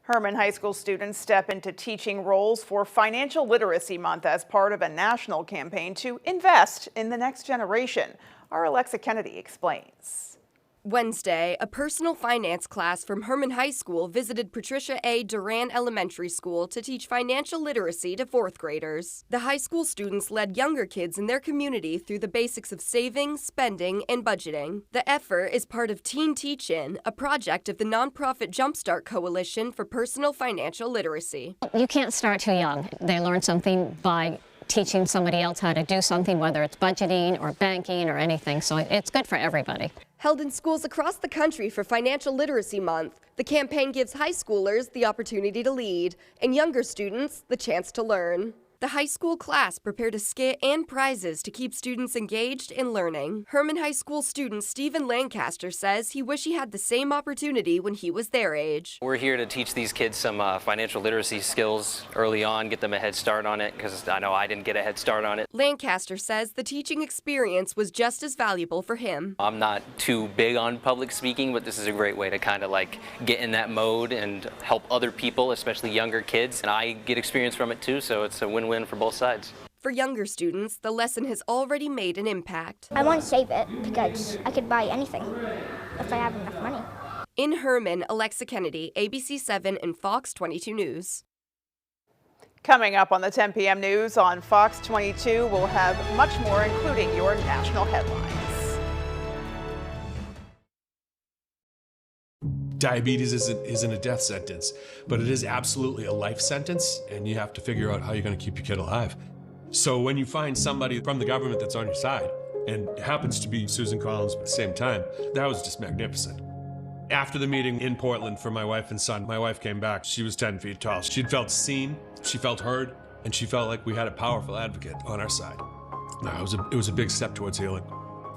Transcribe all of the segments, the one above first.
Herman High School students step into teaching roles for Financial Literacy Month as part of a national campaign to invest in the next generation. Our Alexa Kennedy explains. Wednesday, a personal finance class from Herman High School visited Patricia A. Duran Elementary School to teach financial literacy to fourth graders. The high school students led younger kids in their community through the basics of saving, spending, and budgeting. The effort is part of Teen Teach In, a project of the nonprofit Jumpstart Coalition for Personal Financial Literacy. You can't start too young. They learn something by teaching somebody else how to do something, whether it's budgeting or banking or anything, so it's good for everybody. Held in schools across the country for Financial Literacy Month, the campaign gives high schoolers the opportunity to lead and younger students the chance to learn. The high school class prepared a skit and prizes to keep students engaged in learning. Herman High School student Stephen Lancaster says he wished he had the same opportunity when he was their age. We're here to teach these kids some financial literacy skills early on, get them a head start on it, because I know I didn't get a head start on it. Lancaster says the teaching experience was just as valuable for him. I'm not too big on public speaking, but this is a great way to kind of like get in that mode and help other people, especially younger kids. And I get experience from it too, so it's a win-win for both sides. For younger students, the lesson has already made an impact. I want to save it because I could buy anything if I have enough money. In Herman, Alexa Kennedy, ABC 7 and Fox 22 News. Coming up on the 10 p.m. news on Fox 22, we'll have much more, including your national headlines. Diabetes isn't a death sentence, but it is absolutely a life sentence, and you have to figure out how you're going to keep your kid alive. So when you find somebody from the government that's on your side, and it happens to be Susan Collins at the same time, that was just magnificent. After the meeting in Portland for my wife and son, my wife came back. She was 10 feet tall. She'd felt seen, she felt heard, and she felt like we had a powerful advocate on our side. It was a big step towards healing.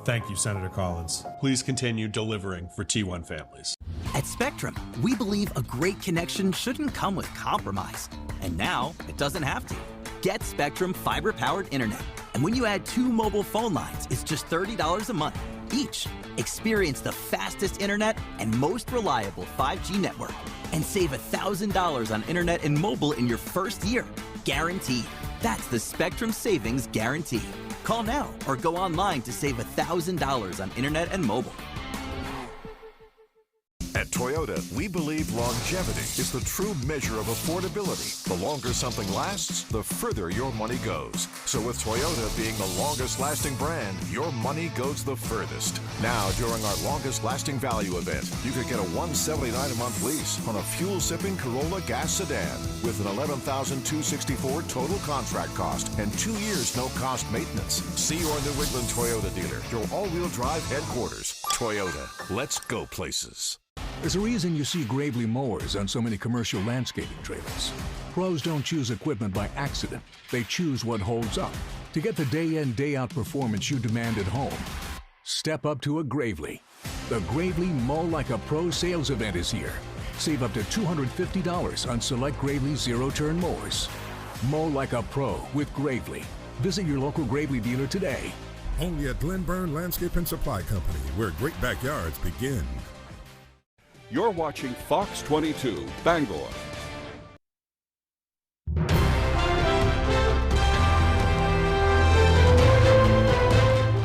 Thank you, Senator Collins. Please continue delivering for T1 families. At Spectrum, we believe a great connection shouldn't come with compromise. And now, it doesn't have to. Get Spectrum fiber-powered internet. And when you add 2 mobile phone lines, it's just $30 a month each. Experience the fastest internet and most reliable 5G network. And save $1,000 on internet and mobile in your first year. Guaranteed. That's the Spectrum Savings Guarantee. Call now or go online to save $1,000 on internet and mobile. At Toyota, we believe longevity is the true measure of affordability. The longer something lasts, the further your money goes. So with Toyota being the longest lasting brand, your money goes the furthest. Now, during our longest lasting value event, you could get a $179 a month lease on a fuel-sipping Corolla gas sedan with an $11,264 total contract cost and 2 years no cost maintenance. See your New England Toyota dealer, your all-wheel drive headquarters. Toyota, let's go places. There's a reason you see Gravely mowers on so many commercial landscaping trailers. Pros don't choose equipment by accident. They choose what holds up. To get the day-in, day-out performance you demand at home, step up to a Gravely. The Gravely Mow Like a Pro sales event is here. Save up to $250 on select Gravely zero-turn mowers. Mow like a pro with Gravely. Visit your local Gravely dealer today. Only at Glenburn Landscape and Supply Company, where great backyards begin. You're watching Fox 22, Bangor.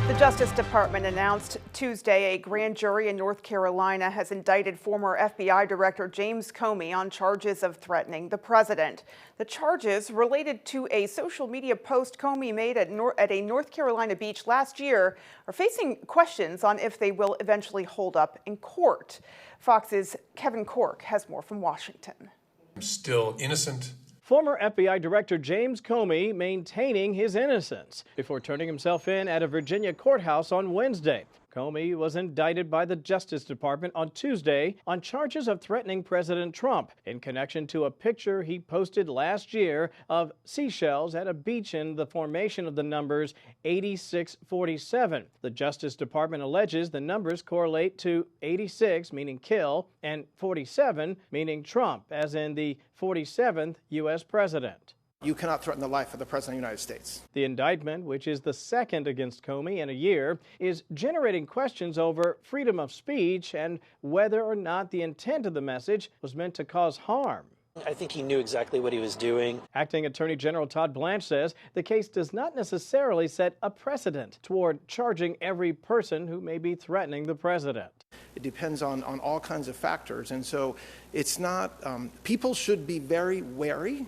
The Justice Department announced Tuesday a grand jury in North Carolina has indicted former FBI Director James Comey on charges of threatening the president. The charges related to a social media post Comey made at a North Carolina beach last year are facing questions on if they will eventually hold up in court. Fox's Kevin Cork has more from Washington. I'm still innocent. Former FBI Director James Comey maintaining his innocence before turning himself in at a Virginia courthouse on Wednesday. Comey was indicted by the Justice Department on Tuesday on charges of threatening President Trump in connection to a picture he posted last year of seashells at a beach in the formation of the numbers 8647. The Justice Department alleges the numbers correlate to 86, meaning kill, and 47, meaning Trump, as in the 47th U.S. president. You cannot threaten the life of the President of the United States. The indictment, which is the second against Comey in a year, is generating questions over freedom of speech and whether or not the intent of the message was meant to cause harm. I think he knew exactly what he was doing. Acting Attorney General Todd Blanche says the case does not necessarily set a precedent toward charging every person who may be threatening the president. It depends on all kinds of factors. And so it's not, people should be very wary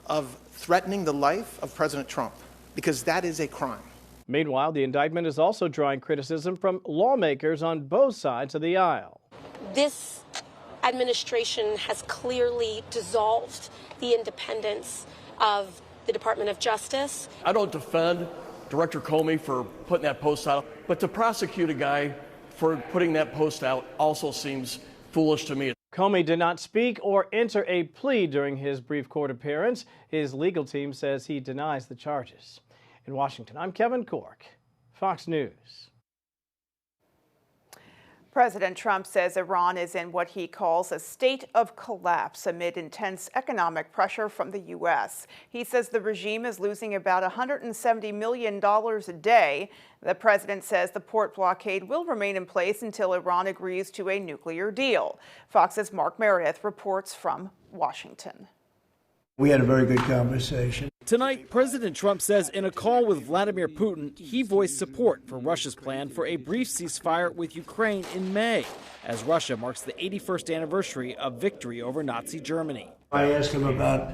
of threatening the life of President Trump, because that is a crime. Meanwhile, the indictment is also drawing criticism from lawmakers on both sides of the aisle. This administration has clearly dissolved the independence of the Department of Justice. I don't defend Director Comey for putting that post out, but to prosecute a guy for putting that post out also seems foolish to me. Comey did not speak or enter a plea during his brief court appearance. His legal team says he denies the charges. In Washington, I'm Kevin Cork, Fox News. President Trump says Iran is in what he calls a state of collapse amid intense economic pressure from the U.S. He says the regime is losing about $170 million a day. The president says the port blockade will remain in place until Iran agrees to a nuclear deal. Fox's Mark Meredith reports from Washington. We had a very good conversation. Tonight, President Trump says in a call with Vladimir Putin, he voiced support for Russia's plan for a brief ceasefire with Ukraine in May, as Russia marks the 81st anniversary of victory over Nazi Germany. I asked him about,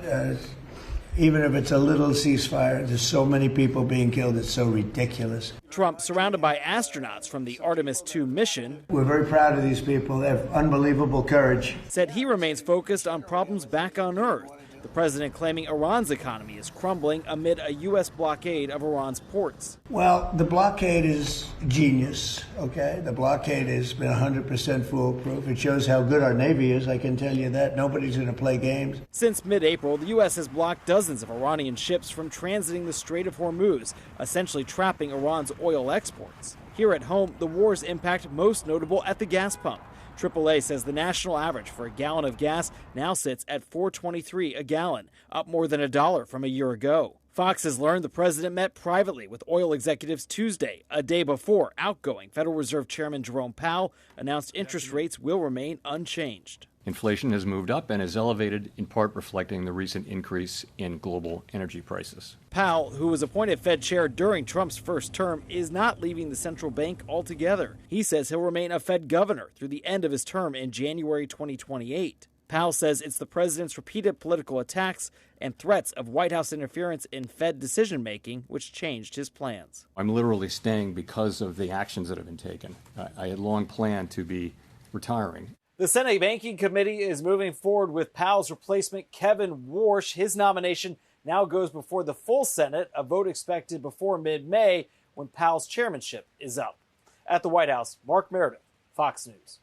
even if it's a little ceasefire, there's so many people being killed, it's so ridiculous. Trump, surrounded by astronauts from the Artemis II mission, we're very proud of these people. They have unbelievable courage. Said he remains focused on problems back on Earth. The president claiming Iran's economy is crumbling amid a U.S. blockade of Iran's ports. Well, the blockade is genius, okay? The blockade has been 100% foolproof. It shows how good our Navy is, I can tell you that. Nobody's going to play games. Since mid-April, the U.S. has blocked dozens of Iranian ships from transiting the Strait of Hormuz, essentially trapping Iran's oil exports. Here at home, the war's impact most notable at the gas pump. AAA says the national average for a gallon of gas now sits at $4.23 a gallon, up more than $1 from a year ago. Fox has learned the president met privately with oil executives Tuesday, a day before outgoing Federal Reserve Chairman Jerome Powell announced interest rates will remain unchanged. Inflation has moved up and is elevated, in part reflecting the recent increase in global energy prices. Powell, who was appointed Fed chair during Trump's first term, is not leaving the central bank altogether. He says he'll remain a Fed governor through the end of his term in January 2028. Powell says it's the president's repeated political attacks and threats of White House interference in Fed decision-making which changed his plans. I'm literally staying because of the actions that have been taken. I had long planned to be retiring. The Senate Banking Committee is moving forward with Powell's replacement, Kevin Warsh. His nomination now goes before the full Senate, a vote expected before mid-May when Powell's chairmanship is up. At the White House, Mark Meredith, Fox News.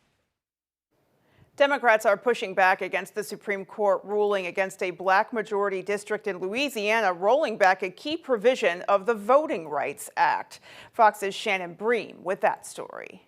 Democrats are pushing back against the Supreme Court ruling against a black majority district in Louisiana, rolling back a key provision of the Voting Rights Act. Fox's Shannon Bream with that story.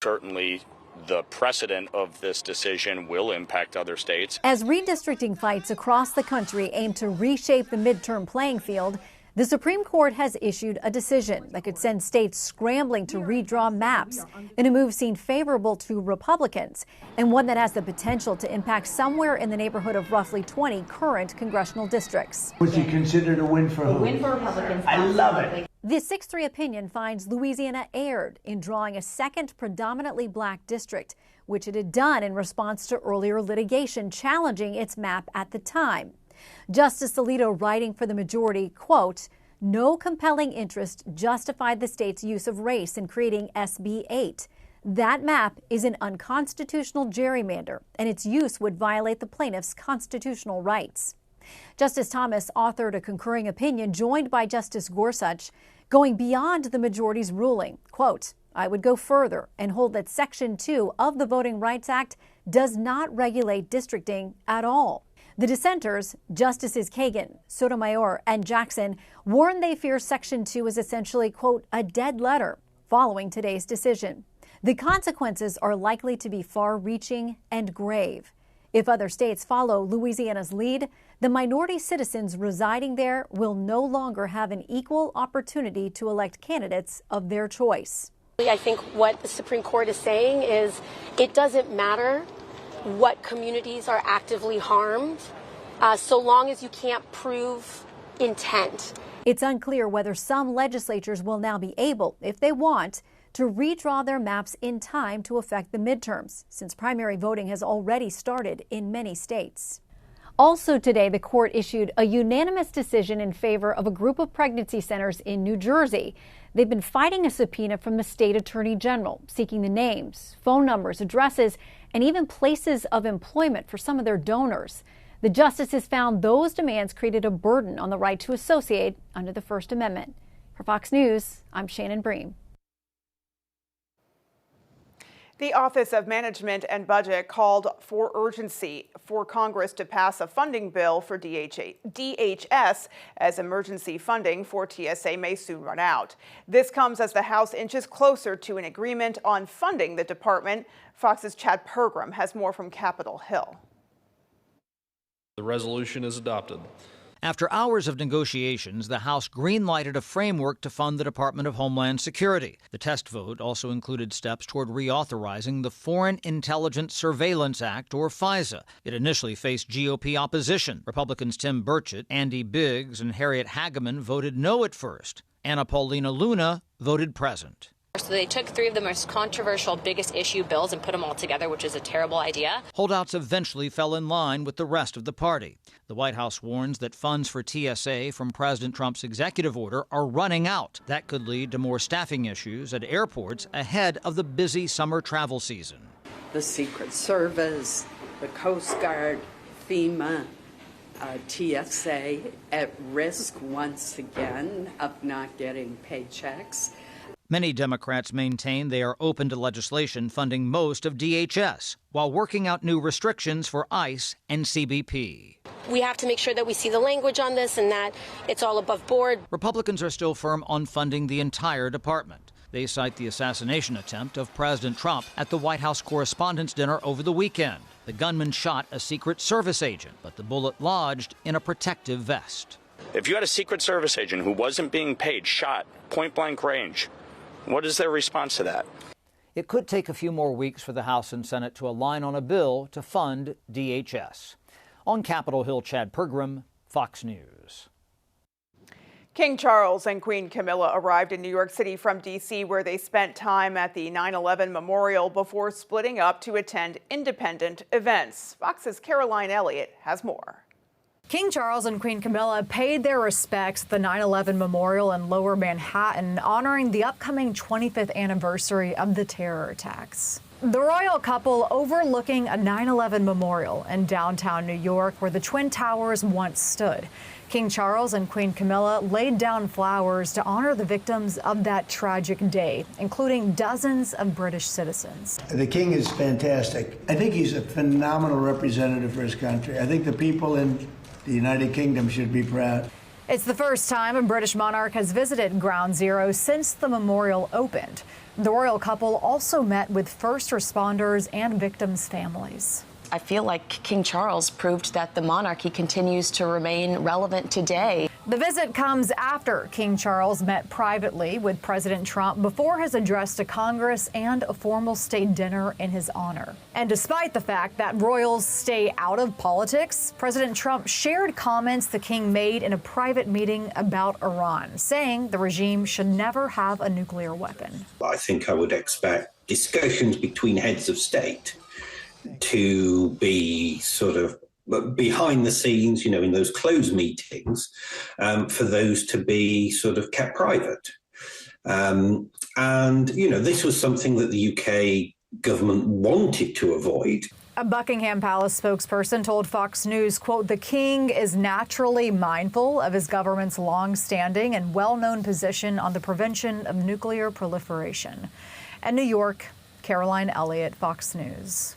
Certainly, the precedent of this decision will impact other states. As redistricting fights across the country aim to reshape the midterm playing field, the Supreme Court has issued a decision that could send states scrambling to redraw maps in a move seen favorable to Republicans and one that has the potential to impact somewhere in the neighborhood of roughly 20 current congressional districts. Would you consider a win for who? A win for Republicans. I love it. The 6-3 opinion finds Louisiana erred in drawing a second predominantly black district, which it had done in response to earlier litigation challenging its map at the time. Justice Alito, writing for the majority, quote, "No compelling interest justified the state's use of race in creating SB 8. That map is an unconstitutional gerrymander, and its use would violate the plaintiff's constitutional rights." Justice Thomas authored a concurring opinion joined by Justice Gorsuch, going beyond the majority's ruling. Quote, "I would go further and hold that Section 2 of the Voting Rights Act does not regulate districting at all." The dissenters, Justices Kagan, Sotomayor, and Jackson, warned they fear Section 2 is essentially, quote, "a dead letter" following today's decision. The consequences are likely to be far-reaching and grave. If other states follow Louisiana's lead, the minority citizens residing there will no longer have an equal opportunity to elect candidates of their choice. I think what the Supreme Court is saying is it doesn't matter what communities are actively harmed, so long as you can't prove intent. It's unclear whether some legislatures will now be able, if they want, to redraw their maps in time to affect the midterms, since primary voting has already started in many states. Also today, the court issued a unanimous decision in favor of a group of pregnancy centers in New Jersey. They've been fighting a subpoena from the state attorney general, seeking the names, phone numbers, addresses, and even places of employment for some of their donors. The justices found those demands created a burden on the right to associate under the First Amendment. For Fox News, I'm Shannon Bream. The Office of Management and Budget called for urgency for Congress to pass a funding bill for DHS, as emergency funding for TSA may soon run out. This comes as the House inches closer to an agreement on funding the department. Fox's Chad Pergram has more from Capitol Hill. The resolution is adopted. After hours of negotiations, the House green-lighted a framework to fund the Department of Homeland Security. The test vote also included steps toward reauthorizing the Foreign Intelligence Surveillance Act, or FISA. It initially faced GOP opposition. Republicans Tim Burchett, Andy Biggs, and Harriet Hageman voted no at first. Anna Paulina Luna voted present. So they took three of the most controversial, biggest issue bills and put them all together, which is a terrible idea. Holdouts eventually fell in line with the rest of the party. The White House warns that funds for TSA from President Trump's executive order are running out. That could lead to more staffing issues at airports ahead of the busy summer travel season. The Secret Service, the Coast Guard, FEMA, TSA at risk once again of not getting paychecks. Many Democrats maintain they are open to legislation funding most of DHS, while working out new restrictions for ICE and CBP. We have to make sure that we see the language on this and that it's all above board. Republicans are still firm on funding the entire department. They cite the assassination attempt of President Trump at the White House Correspondents' Dinner over the weekend. The gunman shot a Secret Service agent, but the bullet lodged in a protective vest. If you had a Secret Service agent who wasn't being paid, shot, point-blank range, what is their response to that? It could take a few more weeks for the House and Senate to align on a bill to fund DHS. On Capitol Hill, Chad Pergram, Fox News. King Charles and Queen Camilla arrived in New York City from D.C., where they spent time at the 9/11 memorial before splitting up to attend independent events. Fox's Caroline Elliott has more. King Charles and Queen Camilla paid their respects at the 9/11 Memorial in Lower Manhattan, honoring the upcoming 25th anniversary of the terror attacks. The royal couple overlooking a 9/11 memorial in downtown New York, where the Twin Towers once stood. King Charles and Queen Camilla laid down flowers to honor the victims of that tragic day, including dozens of British citizens. The king is fantastic. I think he's a phenomenal representative for his country. I think the people in the United Kingdom should be proud. It's the first time a British monarch has visited Ground Zero since the memorial opened. The royal couple also met with first responders and victims' families. I feel like King Charles proved that the monarchy continues to remain relevant today. The visit comes after King Charles met privately with President Trump before his address to Congress and a formal state dinner in his honor. And despite the fact that royals stay out of politics, President Trump shared comments the king made in a private meeting about Iran, saying the regime should never have a nuclear weapon. I think I would expect discussions between heads of state to be sort of behind the scenes, in those closed meetings, for those to be sort of kept private. And, this was something that the UK government wanted to avoid. A Buckingham Palace spokesperson told Fox News, quote, "The king is naturally mindful of his government's long-standing and well-known position on the prevention of nuclear proliferation." In New York, Caroline Elliott, Fox News.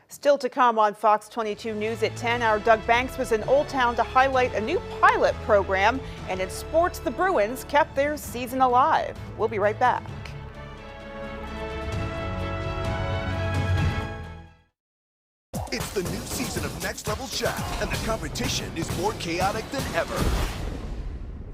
Still to come on Fox 22 News at 10, our Doug Banks was in Old Town to highlight a new pilot program, and in sports, the Bruins kept their season alive. We'll be right back. It's the new season of Next Level Chef, and the competition is more chaotic than ever.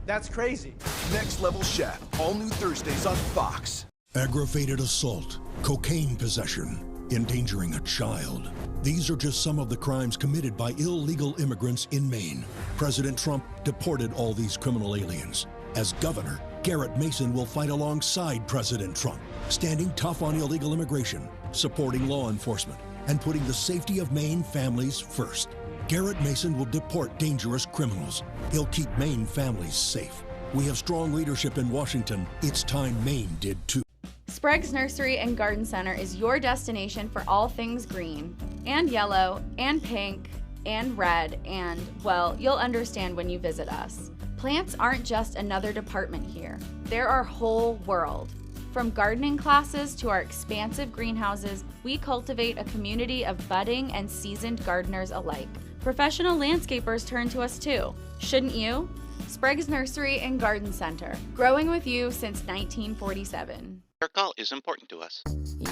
That's crazy. Next Level Chef, all new Thursdays on Fox. Aggravated assault, cocaine possession, endangering a child. These are just some of the crimes committed by illegal immigrants in Maine. President Trump deported all these criminal aliens. As governor, Garrett Mason will fight alongside President Trump, standing tough on illegal immigration, supporting law enforcement, and putting the safety of Maine families first. Garrett Mason will deport dangerous criminals. He'll keep Maine families safe. We have strong leadership in Washington. It's time Maine did too. Sprague's Nursery and Garden Center is your destination for all things green, and yellow, and pink, and red, and, well, you'll understand when you visit us. Plants aren't just another department here. They're our whole world. From gardening classes to our expansive greenhouses, we cultivate a community of budding and seasoned gardeners alike. Professional landscapers turn to us too. Shouldn't you? Sprague's Nursery and Garden Center, growing with you since 1947. Your call is important to us.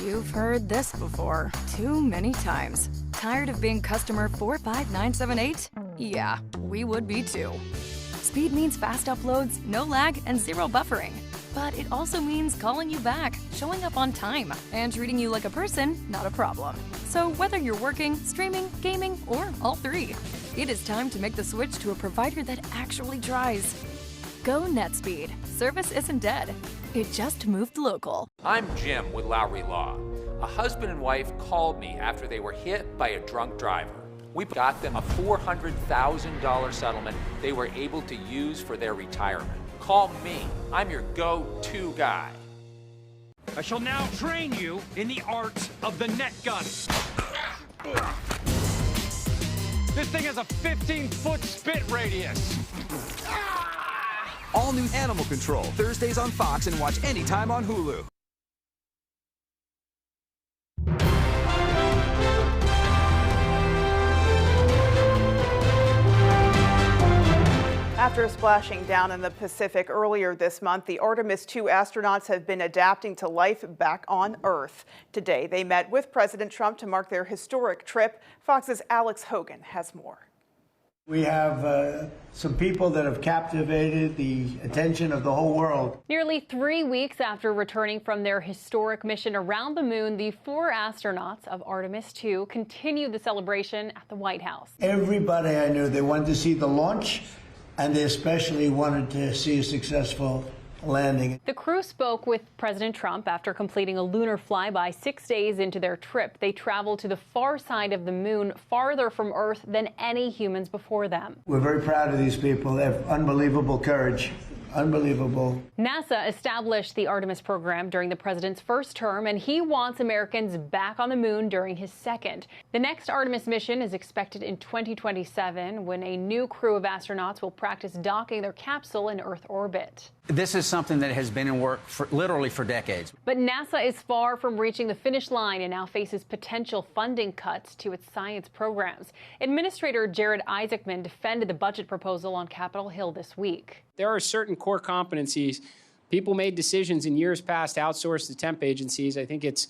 You've heard this before, too many times. Tired of being customer 45978? Yeah, we would be too. Speed means fast uploads, no lag, and zero buffering. But it also means calling you back, showing up on time, and treating you like a person, not a problem. So whether you're working, streaming, gaming, or all three, it is time to make the switch to a provider that actually tries. Go NetSpeed. Service isn't dead. It just moved local. I'm Jim with Lowry Law. A husband and wife called me after they were hit by a drunk driver. We got them a $400,000 settlement they were able to use for their retirement. Call me. I'm your go-to guy. I shall now train you in the art of the net gun. This thing has a 15-foot spit radius. All new Animal Control, Thursdays on Fox and watch anytime on Hulu. After splashing down in the Pacific earlier this month, the Artemis II astronauts have been adapting to life back on Earth. Today, they met with President Trump to mark their historic trip. Fox's Alex Hogan has more. We have some people that have captivated the attention of the whole world. Nearly 3 weeks after returning from their historic mission around the moon, the 4 astronauts of Artemis II continued the celebration at the White House. Everybody I knew, they wanted to see the launch, and they especially wanted to see a successful landing. The crew spoke with President Trump after completing a lunar flyby 6 days into their trip. They traveled to the far side of the moon, farther from Earth than any humans before them. We're very proud of these people. They have unbelievable courage. Unbelievable. NASA established the Artemis program during the president's first term, and he wants Americans back on the moon during his second. The next Artemis mission is expected in 2027, when a new crew of astronauts will practice docking their capsule in Earth orbit. This is something that has been in work literally for decades. But NASA is far from reaching the finish line and now faces potential funding cuts to its science programs. Administrator Jared Isaacman defended the budget proposal on Capitol Hill this week. There are certain core competencies. People made decisions in years past to outsource to temp agencies. I think it's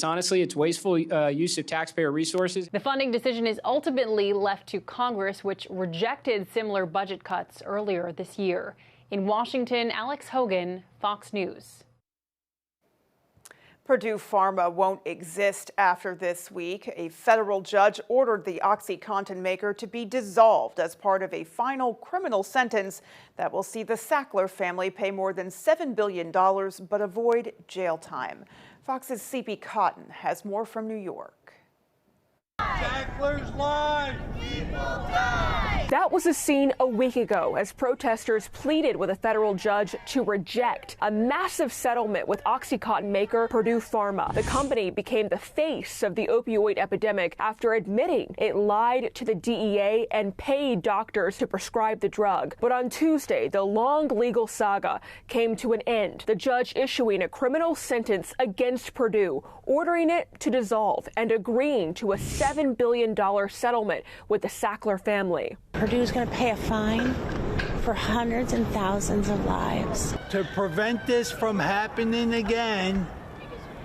honestly, it's wasteful use of taxpayer resources. The funding decision is ultimately left to Congress, which rejected similar budget cuts earlier this year. In Washington, Alex Hogan, Fox News. Purdue Pharma won't exist after this week. A federal judge ordered the OxyContin maker to be dissolved as part of a final criminal sentence that will see the Sackler family pay more than $7 billion but avoid jail time. Fox's C.P. Cotton has more from New York. Sackler's life! People die! That was a scene a week ago as protesters pleaded with a federal judge to reject a massive settlement with OxyContin maker Purdue Pharma. The company became the face of the opioid epidemic after admitting it lied to the DEA and paid doctors to prescribe the drug. But on Tuesday, the long legal saga came to an end, the judge issuing a criminal sentence against Purdue, ordering it to dissolve and agreeing to a $7 billion settlement with the Sackler family. Purdue's going to pay a fine for hundreds and thousands of lives. To prevent this from happening again,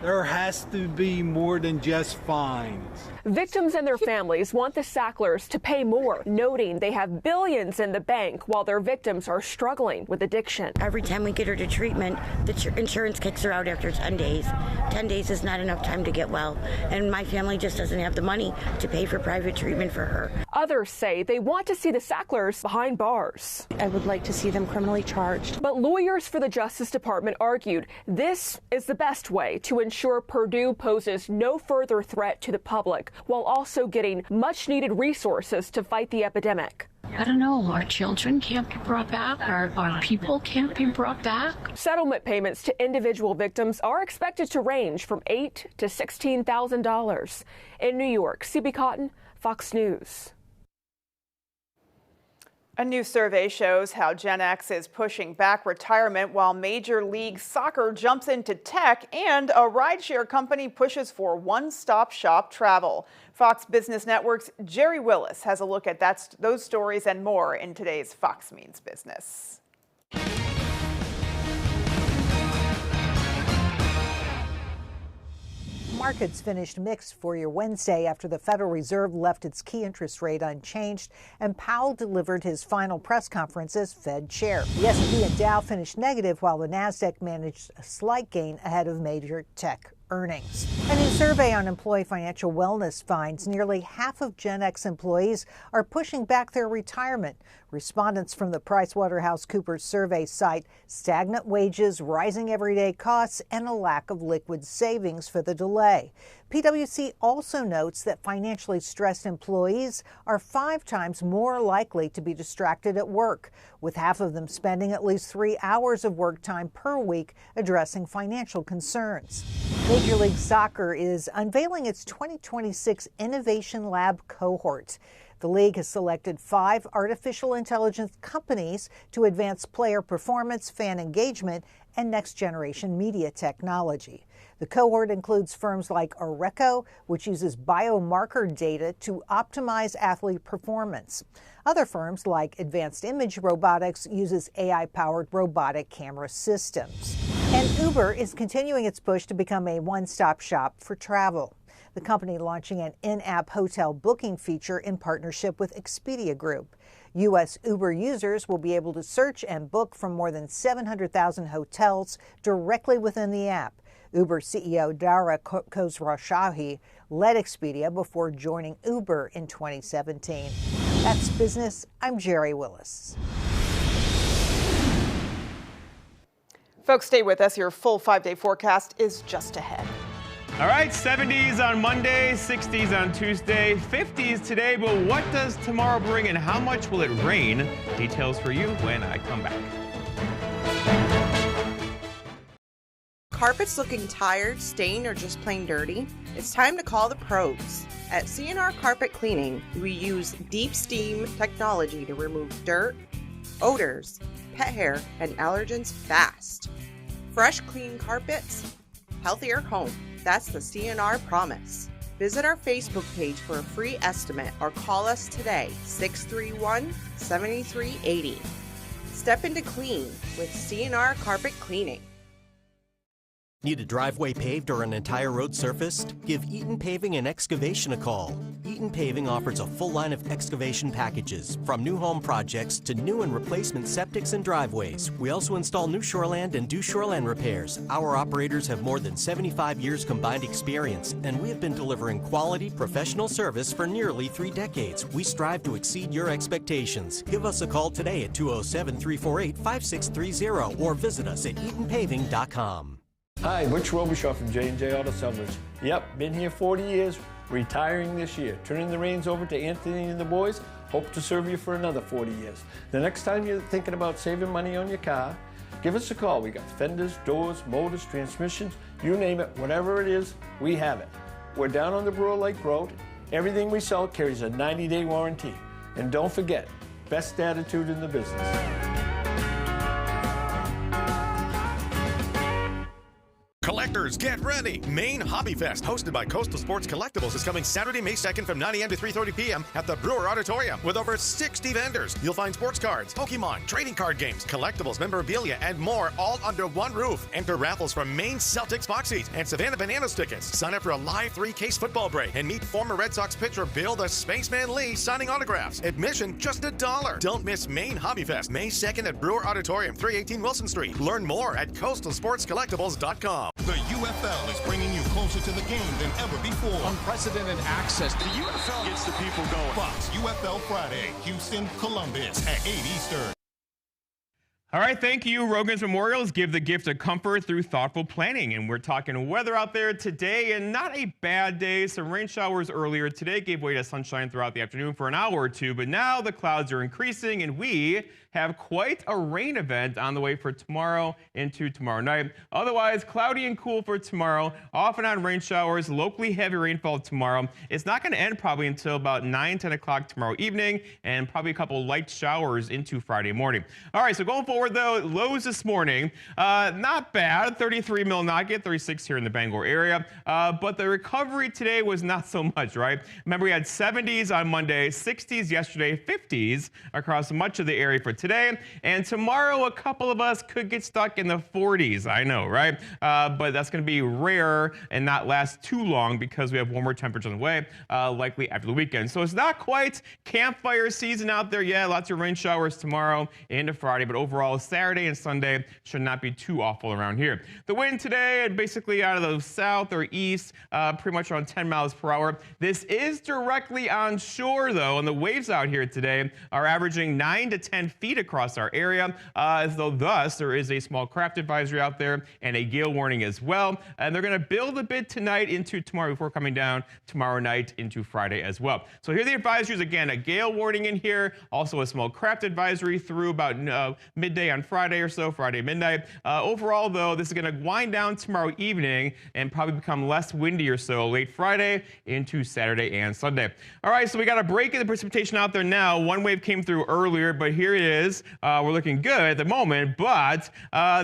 there has to be more than just fines. Victims and their families want the Sacklers to pay more, noting they have billions in the bank while their victims are struggling with addiction. Every time we get her to treatment, the insurance kicks her out after 10 days. 10 days is not enough time to get well, and my family just doesn't have the money to pay for private treatment for her. Others say they want to see the Sacklers behind bars. I would like to see them criminally charged. But lawyers for the Justice Department argued this is the best way to ensure Purdue poses no further threat to the public, while also getting much-needed resources to fight the epidemic. I don't know, our children can't be brought back, our people can't be brought back. Settlement payments to individual victims are expected to range from $8,000 to $16,000. In New York, CB Cotton, Fox News. A new survey shows how Gen X is pushing back retirement while Major League Soccer jumps into tech and a rideshare company pushes for one-stop shop travel. Fox Business Network's Jerry Willis has a look at those stories and more in today's Fox Means Business. Markets finished mixed for your Wednesday after the Federal Reserve left its key interest rate unchanged and Powell delivered his final press conference as Fed chair. The S&P and Dow finished negative while the Nasdaq managed a slight gain ahead of major tech earnings. A new survey on employee financial wellness finds nearly half of Gen X employees are pushing back their retirement. Respondents from the PricewaterhouseCoopers survey cite stagnant wages, rising everyday costs, and a lack of liquid savings for the delay. PwC also notes that financially stressed employees are 5 times more likely to be distracted at work, with half of them spending at least 3 hours of work time per week addressing financial concerns. Major League Soccer is unveiling its 2026 Innovation Lab cohort. The league has selected 5 artificial intelligence companies to advance player performance, fan engagement, and next-generation media technology. The cohort includes firms like Oreco, which uses biomarker data to optimize athlete performance. Other firms like Advanced Image Robotics uses AI-powered robotic camera systems. And Uber is continuing its push to become a one-stop shop for travel. The company launching an in-app hotel booking feature in partnership with Expedia Group. U.S. Uber users will be able to search and book from more than 700,000 hotels directly within the app. Uber CEO Dara Khosrowshahi led Expedia before joining Uber in 2017. That's business. I'm Jerry Willis. Folks, stay with us. Your full 5-day forecast is just ahead. All right, 70s on Monday, 60s on Tuesday, 50s today, but what does tomorrow bring and how much will it rain? Details for you when I come back. Carpets looking tired, stained, or just plain dirty? It's time to call the pros. At C&R Carpet Cleaning, we use deep steam technology to remove dirt, odors, pet hair, and allergens fast. Fresh, clean carpets, healthier home. That's the C&R promise. Visit our Facebook page for a free estimate or call us today, 631-7380. Step into clean with C&R Carpet Cleaning. Need a driveway paved or an entire road surfaced? Give Eaton Paving and Excavation a call. Eaton Paving offers a full line of excavation packages, from new home projects to new and replacement septics and driveways. We also install new shoreland and do shoreland repairs. Our operators have more than 75 years combined experience, and we have been delivering quality, professional service for nearly 3 decades. We strive to exceed your expectations. Give us a call today at 207-348-5630 or visit us at EatonPaving.com. Hi, Rich Robichaud from J&J Auto Salvage. Yep, been here 40 years, retiring this year. Turning the reins over to Anthony and the boys. Hope to serve you for another 40 years. The next time you're thinking about saving money on your car, give us a call. We got fenders, doors, motors, transmissions, you name it, whatever it is, we have it. We're down on the Brewer Lake Road. Everything we sell carries a 90-day warranty. And don't forget, best attitude in the business. Collectors, get ready! Maine Hobby Fest, hosted by Coastal Sports Collectibles, is coming Saturday, May 2nd from 9 a.m. to 3:30 p.m. at the Brewer Auditorium with over 60 vendors. You'll find sports cards, Pokemon, trading card games, collectibles, memorabilia, and more, all under one roof. Enter raffles from Maine Celtics box seats and Savannah Bananas tickets. Sign up for a live 3-case football break and meet former Red Sox pitcher Bill the Spaceman Lee signing autographs. Admission just $1. Don't miss Maine Hobby Fest, May 2nd at Brewer Auditorium, 318 Wilson Street. Learn more at coastalsportscollectibles.com. The UFL is bringing you closer to the game than ever before. Unprecedented access. The UFL gets the people going. Fox UFL Friday, Houston, Columbus at 8 Eastern. All right, thank you. Rogan's Memorials give the gift of comfort through thoughtful planning. And we're talking weather out there today, and not a bad day. Some rain showers earlier today gave way to sunshine throughout the afternoon for an hour or two, but now the clouds are increasing, and we have quite a rain event on the way for tomorrow into tomorrow night. Otherwise, cloudy and cool for tomorrow. Off and on rain showers, locally heavy rainfall tomorrow. It's not going to end probably until about 9, 10 o'clock tomorrow evening, and probably a couple light showers into Friday morning. All right, so going forward, though, lows this morning, not bad. 33 Millinocket, 36 here in the Bangor area. But the recovery today was not so much, right? Remember, we had 70s on Monday, 60s yesterday, 50s across much of the area for today. And tomorrow, a couple of us could get stuck in the 40s. I know, right? But that's going to be rare and not last too long because we have warmer temperatures on the way, likely after the weekend. So it's not quite campfire season out there yet. Lots of rain showers tomorrow into Friday, but overall, Saturday and Sunday should not be too awful around here. The wind today, basically out of the south or east, pretty much around 10 miles per hour. This is directly on shore, though, and the waves out here today are averaging 9 to 10 feet across our area, as though thus there is a small craft advisory out there and a gale warning as well. And they're going to build a bit tonight into tomorrow before coming down tomorrow night into Friday as well. So here are the advisories again: a gale warning in here, also a small craft advisory through about midday on Friday or so, Friday midnight. Overall, though, this is going to wind down tomorrow evening and probably become less windy or so late Friday into Saturday and Sunday. All right, so we got a break in the precipitation out there now. One wave came through earlier, but here it is. We're looking good at the moment, but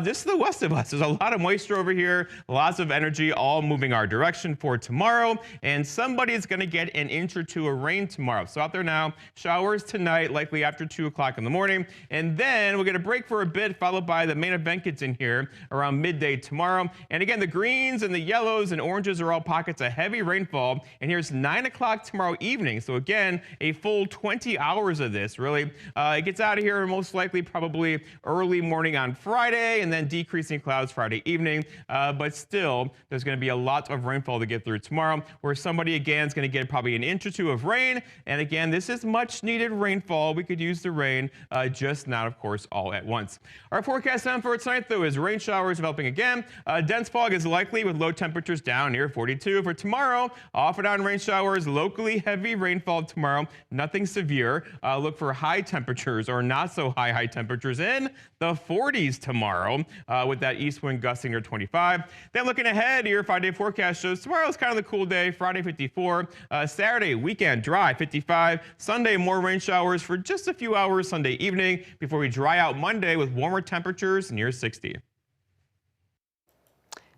this is the west of us. There's a lot of moisture over here, lots of energy, all moving our direction for tomorrow, and somebody's going to get an inch or two of rain tomorrow. So out there now, showers tonight, likely after 2 o'clock in the morning, and then we're going to break for a bit, followed by the main event gets in here around midday tomorrow. And again, the greens and the yellows and oranges are all pockets of heavy rainfall, and here's 9 o'clock tomorrow evening. So again, a full 20 hours of this, really. It gets out of here most likely probably early morning on Friday, and then decreasing clouds Friday evening. But still, there's going to be a lot of rainfall to get through tomorrow, where somebody again is going to get probably an inch or two of rain. And again, this is much needed rainfall. We could use the rain, just not, of course, all at once. Our forecast time for tonight, though, is rain showers developing again. Dense fog is likely with low temperatures down near 42. For tomorrow, off and on rain showers, locally heavy rainfall tomorrow. Nothing severe. Look for high temperatures or not so high temperatures in the 40s tomorrow, with that east wind gusting near 25. Then looking ahead, your 5-day forecast shows tomorrow's kind of the cool day. Friday 54, Saturday weekend dry 55. Sunday more rain showers for just a few hours Sunday evening before we dry out Monday with warmer temperatures near 60.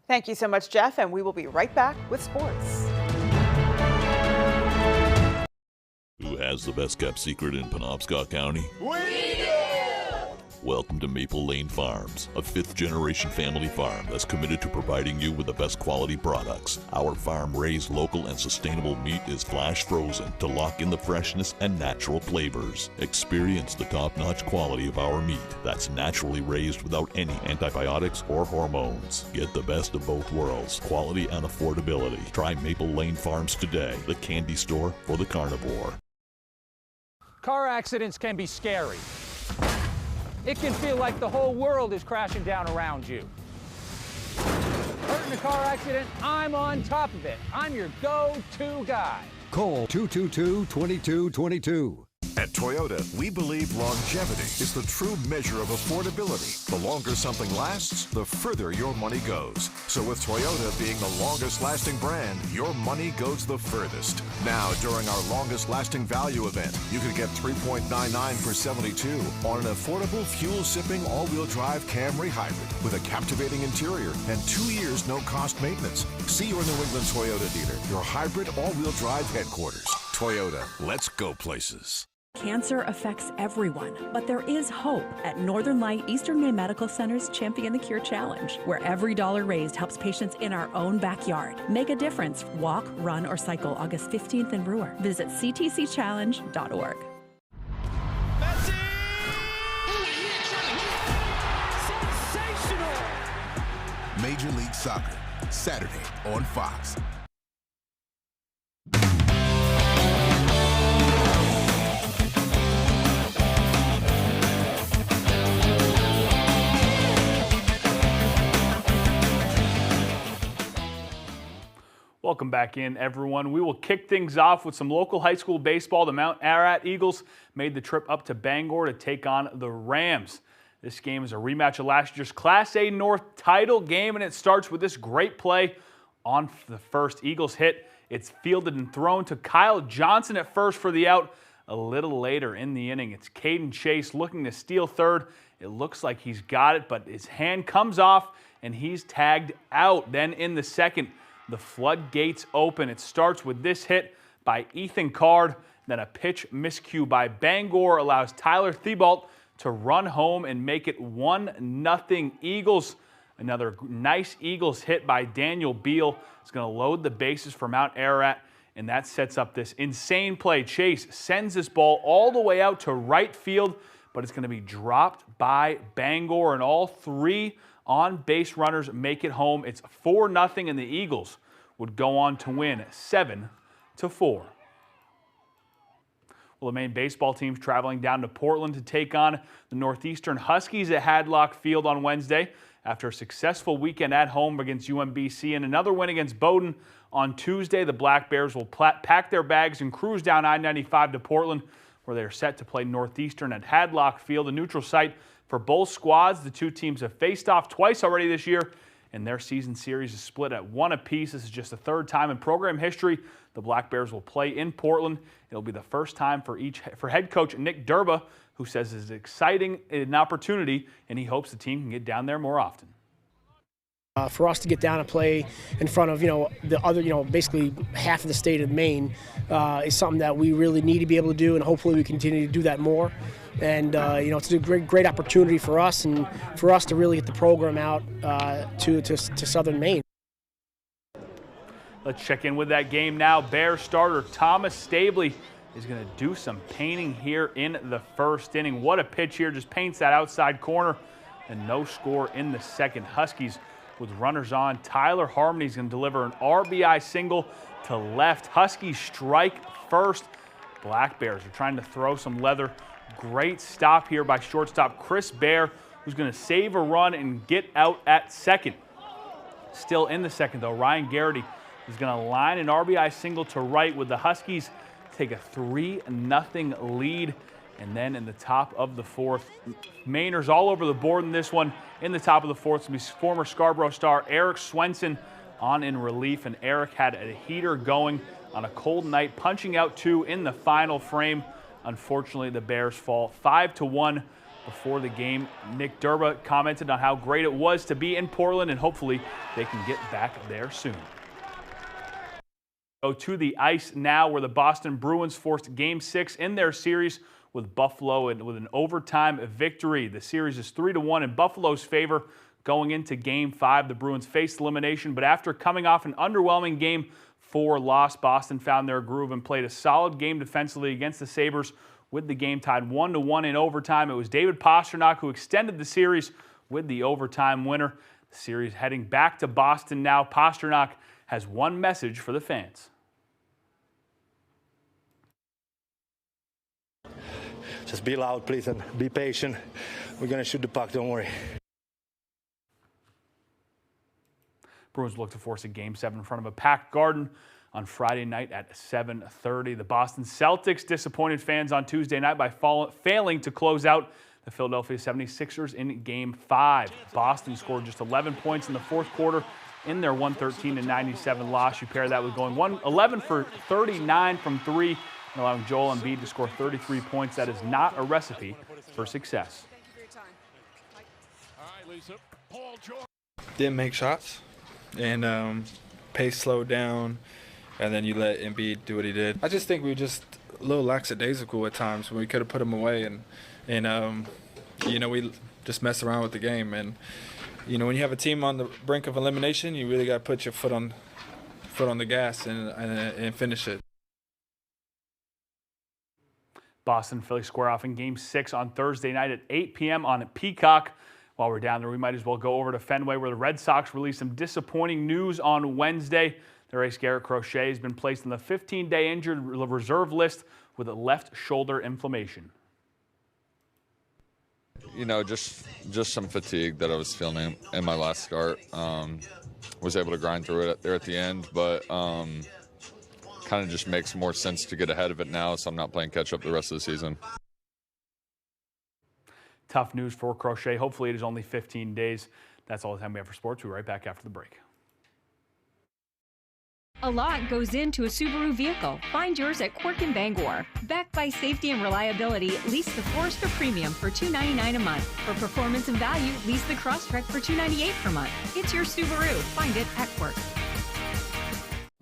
Thank you so much, Jeff, and we will be right back with sports. Who has the best kept secret in Penobscot County? We do! Welcome to Maple Lane Farms, a fifth-generation family farm that's committed to providing you with the best quality products. Our farm-raised local and sustainable meat is flash frozen to lock in the freshness and natural flavors. Experience the top-notch quality of our meat that's naturally raised without any antibiotics or hormones. Get the best of both worlds, quality and affordability. Try Maple Lane Farms today, the candy store for the carnivore. Car accidents can be scary. It can feel like the whole world is crashing down around you. Hurt in a car accident, I'm on top of it. I'm your go-to guy. Call 222-2222. At At Toyota, we believe longevity is the true measure of affordability. The longer something lasts, the further your money goes. So with Toyota being the longest lasting brand, your money goes the furthest. Now, during our longest lasting value event, you can get $3.99 for $72 on an affordable fuel-sipping all-wheel drive Camry hybrid with a captivating interior and 2 years no-cost maintenance. See your New England Toyota dealer, your hybrid all-wheel drive headquarters. Toyota, let's go places. Cancer affects everyone, but there is hope at Northern Light Eastern Maine Medical Center's Champion the Cure Challenge, where every dollar raised helps patients in our own backyard. Make a difference. Walk, run, or cycle August 15th in Brewer. Visit ctcchallenge.org. Major League Soccer, Saturday on Fox. Welcome back in, everyone. We will kick things off with some local high school baseball. The Mount Ararat Eagles made the trip up to Bangor to take on the Rams. This game is a rematch of last year's Class A North title game, and it starts with this great play on the first. Eagles hit. It's fielded and thrown to Kyle Johnson at first for the out. A little later in the inning, it's Caden Chase looking to steal third. It looks like he's got it, but his hand comes off, and he's tagged out. Then in the second, the floodgates open. It starts with this hit by Ethan Card. Then a pitch miscue by Bangor allows Tyler Thibault to run home and make it 1-0 Eagles. Another nice Eagles hit by Daniel Beal. It's going to load the bases for Mount Ararat, and that sets up this insane play. Chase sends this ball all the way out to right field, but it's going to be dropped by Bangor, and all three on-base runners make it home. It's 4-0, and the Eagles would go on to win 7-4. Well, the Maine baseball team's traveling down to Portland to take on the Northeastern Huskies at Hadlock Field on Wednesday. After a successful weekend at home against UMBC and another win against Bowdoin on Tuesday, the Black Bears will pack their bags and cruise down I-95 to Portland, where they are set to play Northeastern at Hadlock Field, a neutral site for both squads. The two teams have faced off twice already this year, and their season series is split at 1 apiece. This is just the third time in program history the Black Bears will play in Portland. It'll be the first time for head coach Nick Durba, who says it's exciting an opportunity, and he hopes the team can get down there more often. For us to get down and play in front of, the other, basically half of the state of Maine is something that we really need to be able to do, and hopefully we continue to do that more. And, it's a great opportunity for us and for us to really get the program out to Southern Maine. Let's check in with that game now. Bears starter Thomas Stabley is going to do some painting here in the first inning. What a pitch here. Just paints that outside corner, and no score in the second. Huskies with runners on. Tyler Harmony is going to deliver an RBI single to left. Huskies strike first. Black Bears are trying to throw some leather. Great stop here by shortstop Chris Bear, who's going to save a run and get out at second. Still in the second, though, Ryan Garrity is going to line an RBI single to right with the Huskies take a 3-0 lead. And then in the top of the fourth, Mainers all over the board in this one. In the top of the fourth, it's going to be former Scarborough star Eric Swenson on in relief. And Eric had a heater going on a cold night, punching out 2 in the final frame. Unfortunately, the Bears fall 5-1 before the game. Nick Durba commented on how great it was to be in Portland, and hopefully they can get back there soon. Go to the ice now, where the Boston Bruins forced Game 6 in their series with Buffalo and with an overtime victory. The series is 3-1 in Buffalo's favor going into Game 5. The Bruins faced elimination, but after coming off an underwhelming Game 4 loss, Boston found their groove and played a solid game defensively against the Sabres, with the game tied 1-1 in overtime. It was David Pastrnak who extended the series with the overtime winner. The series heading back to Boston now. Pastrnak has one message for the fans. Just be loud, please, and be patient. We're going to shoot the puck, don't worry. Bruins look to force a Game 7 in front of a packed Garden on Friday night at 7:30. The Boston Celtics disappointed fans on Tuesday night by failing to close out the Philadelphia 76ers in Game 5. Boston scored just 11 points in the fourth quarter in their 113-97 loss. You pair that with going 11 for 39 from three and allowing Joel Embiid to score 33 points. That is not a recipe for success. Didn't make shots, and pace slowed down, and then you let Embiid do what he did. I just think we were just a little lackadaisical at times when we could have put him away, and we just mess around with the game. And when you have a team on the brink of elimination, you really got to put your foot on the gas and finish it. Boston and Philly square off in Game 6 on Thursday night at 8 p.m. on Peacock. While we're down there, we might as well go over to Fenway, where the Red Sox released some disappointing news on Wednesday. Their ace Garrett Crochet has been placed on the 15-day injured reserve list with a left shoulder inflammation. Just some fatigue that I was feeling in my last start. Was able to grind through it there at the end, but kind of just makes more sense to get ahead of it now, so I'm not playing catch up the rest of the season. Tough news for Crochet. Hopefully it is only 15 days. That's all the time we have for sports. We'll be right back after the break. A lot goes into a Subaru vehicle. Find yours at Quirk in Bangor. Backed by safety and reliability, lease the Forester Premium for $299 a month. For performance and value, lease the Crosstrek for $298 per month. It's your Subaru. Find it at Quirk.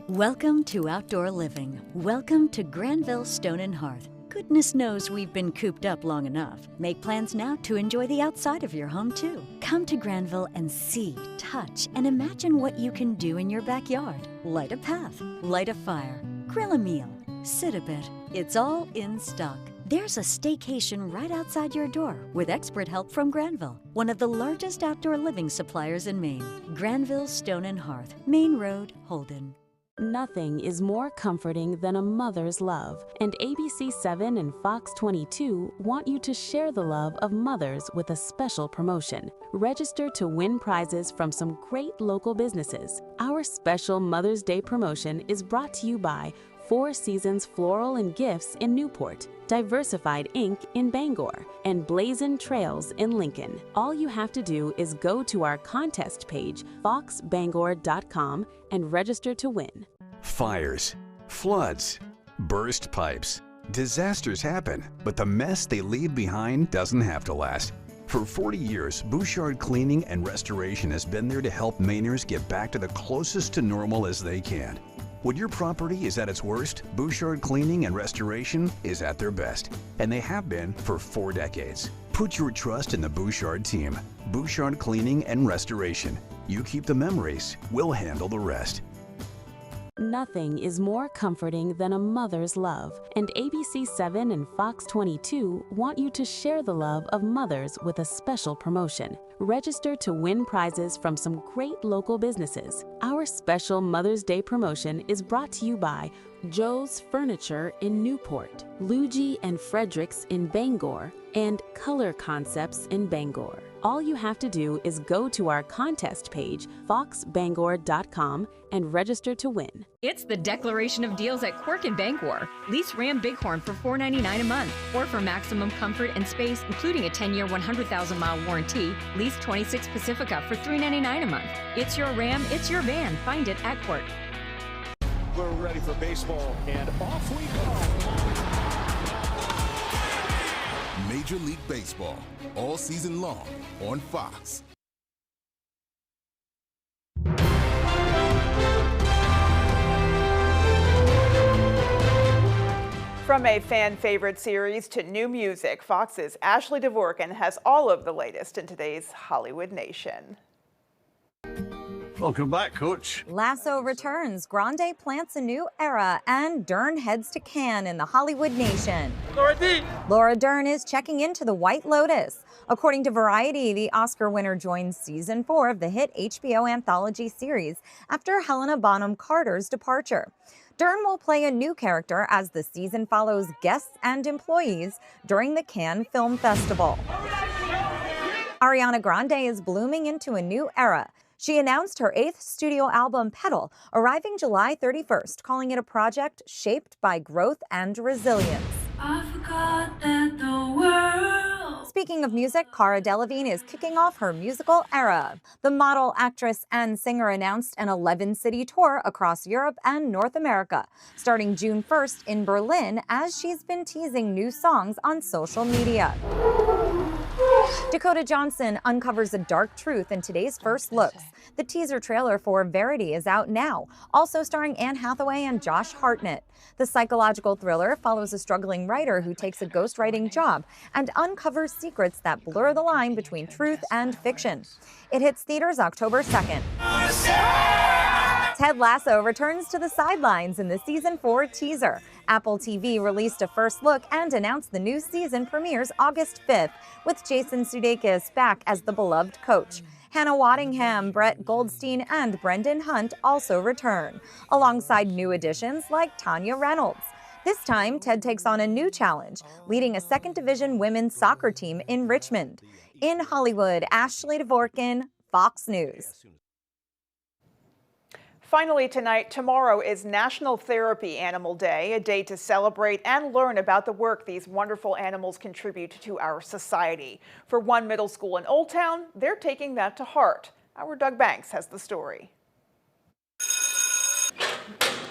Welcome to outdoor living. Welcome to Granville Stone and Hearth. Goodness knows we've been cooped up long enough. Make plans now to enjoy the outside of your home, too. Come to Granville and see, touch, and imagine what you can do in your backyard. Light a path, light a fire, grill a meal, sit a bit. It's all in stock. There's a staycation right outside your door with expert help from Granville, one of the largest outdoor living suppliers in Maine. Granville Stone and Hearth, Main Road, Holden. Nothing is more comforting than a mother's love, and ABC 7 and Fox 22 want you to share the love of mothers with a special promotion. Register to win prizes from some great local businesses. Our special Mother's Day promotion is brought to you by Four Seasons Floral and Gifts in Newport, Diversified Ink in Bangor, and Blazin' Trails in Lincoln. All you have to do is go to our contest page, foxbangor.com, and register to win. Fires, floods, burst pipes. Disasters happen, but the mess they leave behind doesn't have to last. For 40 years, Bouchard Cleaning and Restoration has been there to help Mainers get back to the closest to normal as they can. When your property is at its worst, Bouchard Cleaning and Restoration is at their best, and they have been for 4 decades. Put your trust in the Bouchard team. Bouchard Cleaning and Restoration. You keep the memories, we'll handle the rest. Nothing is more comforting than a mother's love, and ABC 7 and Fox 22 want you to share the love of mothers with a special promotion. Register to win prizes from some great local businesses. Our special Mother's Day promotion is brought to you by Joe's Furniture in Newport, Luigi and Fredericks in Bangor, and Color Concepts in Bangor. All you have to do is go to our contest page, foxbangor.com, and register to win. It's the declaration of deals at Quirk in Bangor. Lease Ram Bighorn for $499 a month, or for maximum comfort and space, including a 10-year, 100,000-mile warranty, lease 26 Pacifica for $399 a month. It's your Ram, it's your van. Find it at Quirk. We're ready for baseball, and off we go. Major League Baseball, all season long on Fox. From a fan favorite series to new music, Fox's Ashley Dvorkin has all of the latest in today's Hollywood Nation. Welcome back, Coach. Lasso returns, Grande plants a new era, and Dern heads to Cannes in the Hollywood Nation. Laura Dern is checking into the White Lotus. According to Variety, the Oscar winner joins season 4 of the hit HBO anthology series after Helena Bonham Carter's departure. Dern will play a new character as the season follows guests and employees during the Cannes Film Festival. Ariana Grande is blooming into a new era. She announced her 8th studio album, Petal, arriving July 31st, calling it a project shaped by growth and resilience. I forgot that the world. Speaking of music, Cara Delevingne is kicking off her musical era. The model, actress, and singer announced an 11-city tour across Europe and North America, starting June 1st in Berlin, as she's been teasing new songs on social media. Dakota Johnson uncovers a dark truth in today's First Looks. The teaser trailer for Verity is out now, also starring Anne Hathaway and Josh Hartnett. The psychological thriller follows a struggling writer who takes a ghostwriting job and uncovers secrets that blur the line between truth and fiction. It hits theaters October 2nd. Ted Lasso returns to the sidelines in the Season 4 teaser. Apple TV released a first look and announced the new season premieres August 5th, with Jason Sudeikis back as the beloved coach. Hannah Waddingham, Brett Goldstein, and Brendan Hunt also return, alongside new additions like Tanya Reynolds. This time, Ted takes on a new challenge, leading a second division women's soccer team in Richmond. In Hollywood, Ashley Dvorkin, Fox News. Finally tonight, tomorrow is National Therapy Animal Day, a day to celebrate and learn about the work these wonderful animals contribute to our society. For one middle school in Old Town, they're taking that to heart. Our Doug Banks has the story.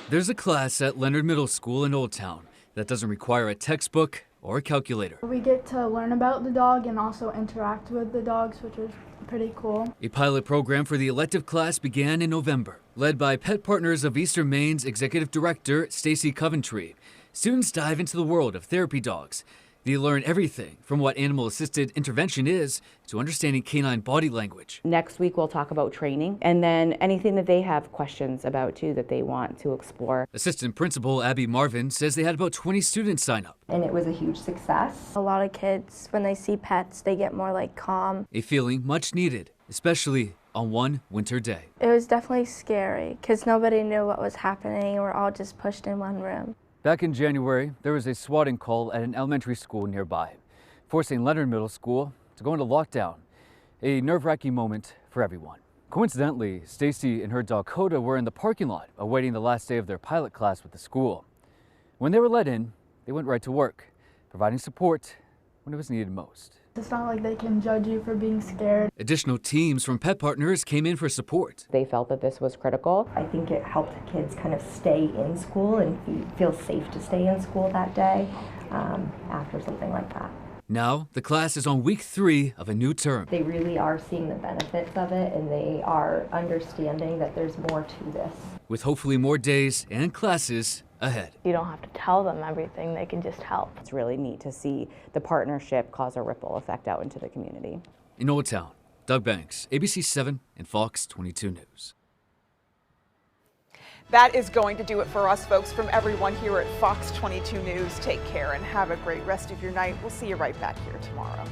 There's a class at Leonard Middle School in Old Town that doesn't require a textbook or a calculator. We get to learn about the dog and also interact with the dogs, which is pretty cool. A pilot program for the elective class began in November. Led by Pet Partners of Eastern Maine's Executive Director, Stacy Coventry, students dive into the world of therapy dogs. They learn everything from what animal-assisted intervention is to understanding canine body language. Next week we'll talk about training and then anything that they have questions about too that they want to explore. Assistant Principal Abby Marvin says they had about 20 students sign up. And it was a huge success. A lot of kids, when they see pets, they get more calm. A feeling much needed, especially on one winter day. It was definitely scary because nobody knew what was happening. We're all just pushed in one room. Back in January, there was a swatting call at an elementary school nearby, forcing Leonard Middle School to go into lockdown. A nerve-wracking moment for everyone. Coincidentally, Stacy and her dog Coda were in the parking lot awaiting the last day of their pilot class with the school. When they were let in, they went right to work, providing support when it was needed most. It's not like they can judge you for being scared. Additional teams from Pet Partners came in for support. They felt that this was critical. I think it helped kids kind of stay in school and feel safe to stay in school that day after something like that. Now, the class is on week 3 of a new term. They really are seeing the benefits of it, and they are understanding that there's more to this. With hopefully more days and classes ahead. You don't have to tell them everything, they can just help. It's really neat to see the partnership cause a ripple effect out into the community. In Old Town, Doug Banks, ABC 7 and Fox 22 News. That is going to do it for us, folks. From everyone here at Fox 22 News, take care and have a great rest of your night. We'll see you right back here tomorrow.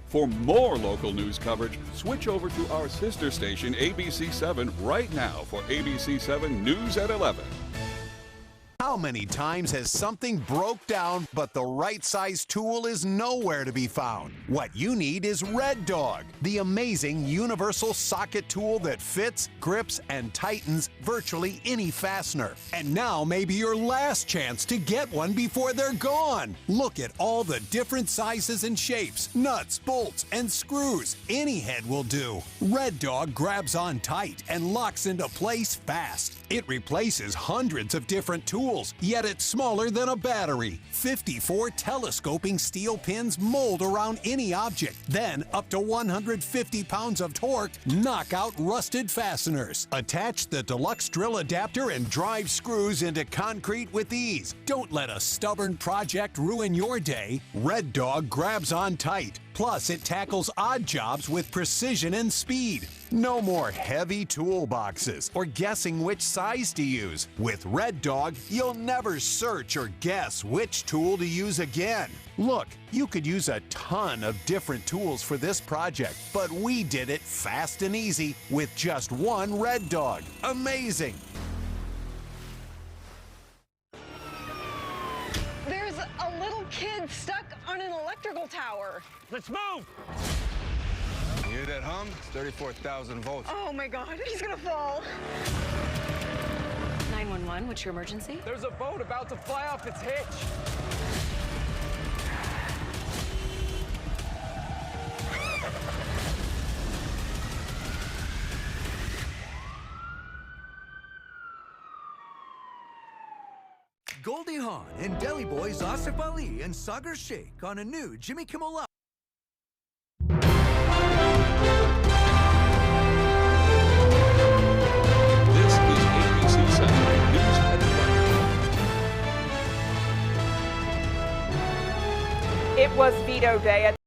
For more local news coverage, switch over to our sister station, ABC 7, right now for ABC 7 News at 11. How many times has something broke down, but the right size tool is nowhere to be found? What you need is Red Dog, the amazing universal socket tool that fits, grips, and tightens virtually any fastener. And now may be your last chance to get one before they're gone. Look at all the different sizes and shapes, nuts, bolts, and screws. Any head will do. Red Dog grabs on tight and locks into place fast. It replaces hundreds of different tools tools, yet it's smaller than a battery. 54 telescoping steel pins mold around any object. Then, up to 150 pounds of torque knock out rusted fasteners. Attach the deluxe drill adapter and drive screws into concrete with ease. Don't let a stubborn project ruin your day. Red Dog grabs on tight. Plus, it tackles odd jobs with precision and speed. No more heavy toolboxes or guessing which size to use. With Red Dog, you'll never search or guess which tool to use again. Look, you could use a ton of different tools for this project, but we did it fast and easy with just one Red Dog. Amazing! There's a little kid stuck on an electrical tower. Let's move! You hear that hum? It's 34,000 volts. Oh my God, he's gonna fall. 911, what's your emergency? There's a boat about to fly off its hitch. Goldie Hawn and Deli Boys Asif Ali and Sagar Sheikh on a new Jimmy Kimmel Live. This is ABC 7 News at 11. It was veto day at